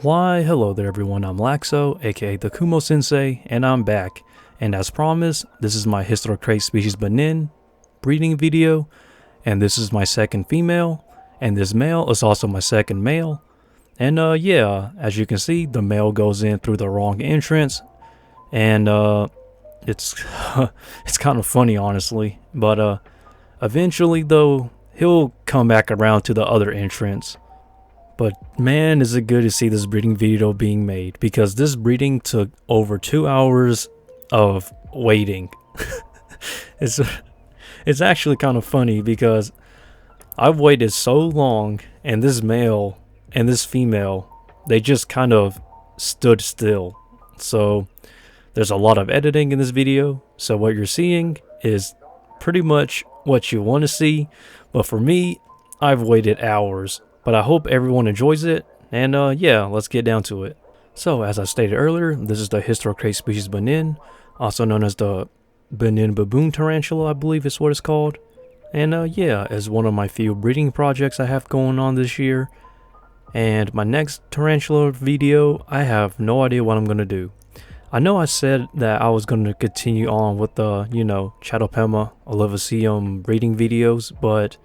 Why, hello there everyone, I'm Laxow, aka the Kumo Sensei, and I'm back. And as promised, this is my Hysterocrates species Benin breeding video, and this is my second female, and this male is also my second male. And yeah, as you can see, the male goes in through the wrong entrance, and it's it's kind of funny honestly, but eventually though, he'll come back around to the other entrance. But man, is it good to see this breeding video being made, because this breeding took over 2 hours of waiting. it's actually kind of funny because I've waited so long, and this male and this female, they just kind of stood still. So there's a lot of editing in this video, so what you're seeing is pretty much what you want to see, but for me, I've waited hours. But I hope everyone enjoys it, and yeah, let's get down to it. So, as I stated earlier, this is the Hysterocrates species Benin, also known as the Benin Baboon Tarantula, I believe is what it's called. And yeah, as one of my few breeding projects I have going on this year. And my next tarantula video, I have no idea what I'm going to do. I know I said that I was going to continue on with the, Chatopema olivaceum breeding videos, but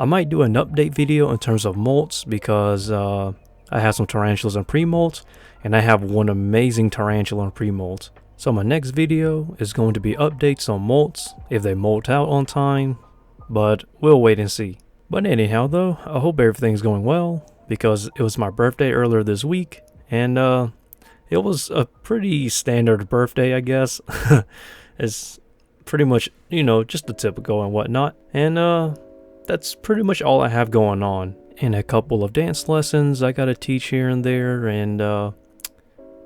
I might do an update video in terms of molts, because I have some tarantulas in pre-molt, and I have one amazing tarantula in pre-molt. So my next video is going to be updates on molts, if they molt out on time, but we'll wait and see. But anyhow though, I hope everything's going well, because it was my birthday earlier this week, and it was a pretty standard birthday, I guess. It's pretty much, just the typical and whatnot, and that's pretty much all I have going on. And a couple of dance lessons I gotta teach here and there, and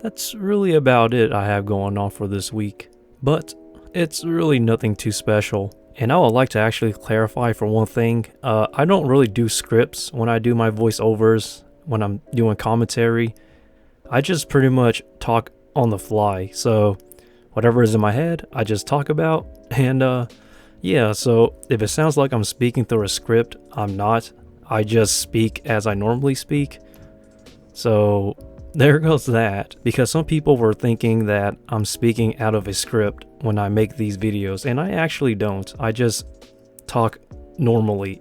that's really about it I have going on for this week. But it's really nothing too special. And I would like to actually clarify for one thing, I don't really do scripts when I do my voiceovers, when I'm doing commentary. I just pretty much talk on the fly, so whatever is in my head, I just talk about, and yeah, so if it sounds like I'm speaking through a script, I'm not. I just speak as I normally speak. So there goes that, because some people were thinking that I'm speaking out of a script when I make these videos, and I actually don't. I just talk normally.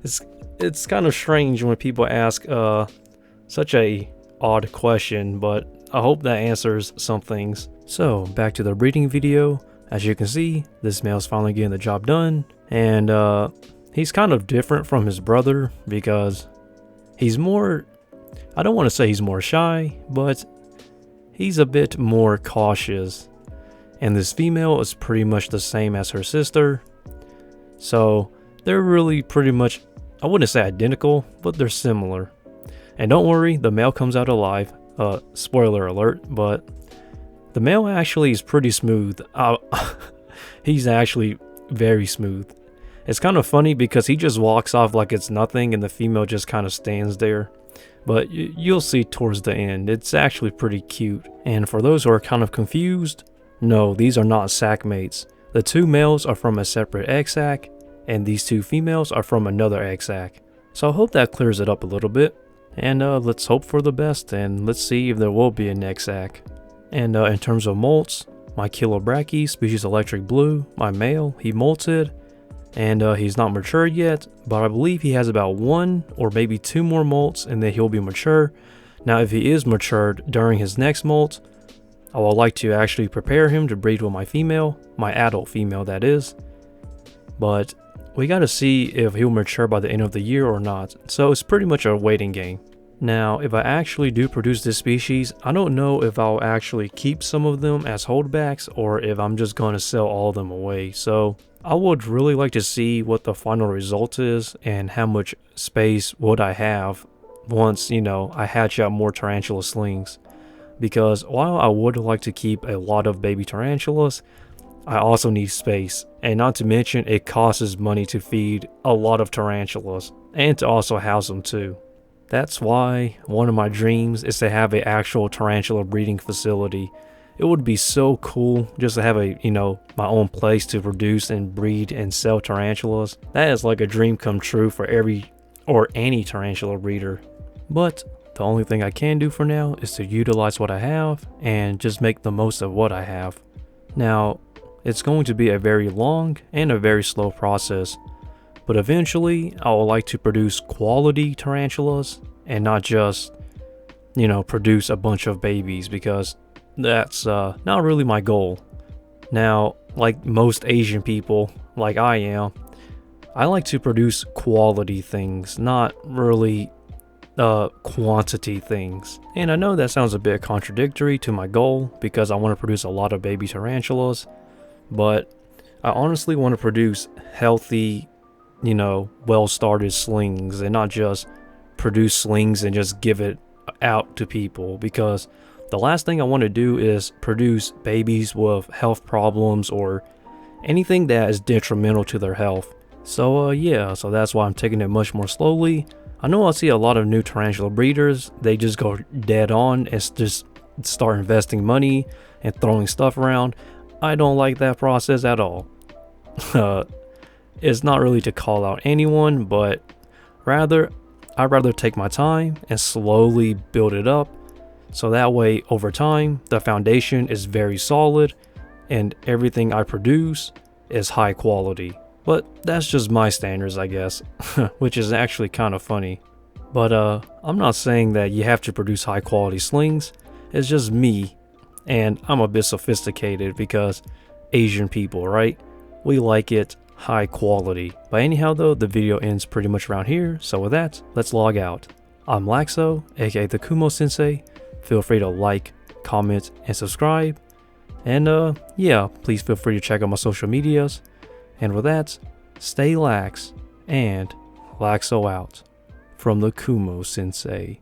It's kind of strange when people ask such a odd question, but I hope that answers some things. So back to the breeding video. As you can see, this male's finally getting the job done, and he's kind of different from his brother because he's more, I don't want to say he's more shy, but he's a bit more cautious. And this female is pretty much the same as her sister, so they're really pretty much, I wouldn't say identical, but they're similar. And don't worry, the male comes out alive, spoiler alert, but the male actually is pretty smooth. He's actually very smooth. It's kind of funny because he just walks off like it's nothing, and the female just kind of stands there. But you'll see towards the end, it's actually pretty cute. And for those who are kind of confused, no, these are not sac mates. The two males are from a separate egg sac, and these two females are from another egg sac. So I hope that clears it up a little bit. And let's hope for the best, and let's see if there will be a egg sac. And in terms of molts, my Kilobrachy, species Electric Blue, my male, he molted, and he's not mature yet, but I believe he has about 1 or maybe 2 more molts, and then he'll be mature. Now if he is matured during his next molt, I would like to actually prepare him to breed with my female, my adult female that is. But we gotta see if he'll mature by the end of the year or not, so it's pretty much a waiting game. Now, if I actually do produce this species, I don't know if I'll actually keep some of them as holdbacks or if I'm just going to sell all of them away. So I would really like to see what the final result is and how much space would I have once, I hatch out more tarantula slings. Because while I would like to keep a lot of baby tarantulas, I also need space. And not to mention, it costs money to feed a lot of tarantulas and to also house them too. That's why one of my dreams is to have an actual tarantula breeding facility. It would be so cool just to have my own place to produce and breed and sell tarantulas. That is like a dream come true for any tarantula breeder. But the only thing I can do for now is to utilize what I have and just make the most of what I have. Now, it's going to be a very long and a very slow process, but eventually I would like to produce quality tarantulas and not just, produce a bunch of babies, because that's not really my goal. Now, like most Asian people, like I am, I like to produce quality things, not really quantity things. And I know that sounds a bit contradictory to my goal, because I want to produce a lot of baby tarantulas, but I honestly want to produce healthy, well-started slings, and not just produce slings and just give it out to people, because the last thing I want to do is produce babies with health problems or anything that is detrimental to their health. So so that's why I'm taking it much more slowly. I know I see a lot of new tarantula breeders, they just go dead on and just start investing money and throwing stuff around. I don't like that process at all. It's not really to call out anyone, but I'd rather take my time and slowly build it up, so that way over time the foundation is very solid and everything I produce is high quality. But that's just my standards, I guess, which is actually kind of funny. But I'm not saying that you have to produce high quality slings. It's just me, and I'm a bit sophisticated because Asian people, right? We like it high quality. But anyhow though, the video ends pretty much around here, so with that, let's log out. I'm Laxow, aka the Kumo Sensei. Feel free to like, comment, and subscribe. And please feel free to check out my social medias. And with that, stay lax, and Laxow out from the Kumo Sensei.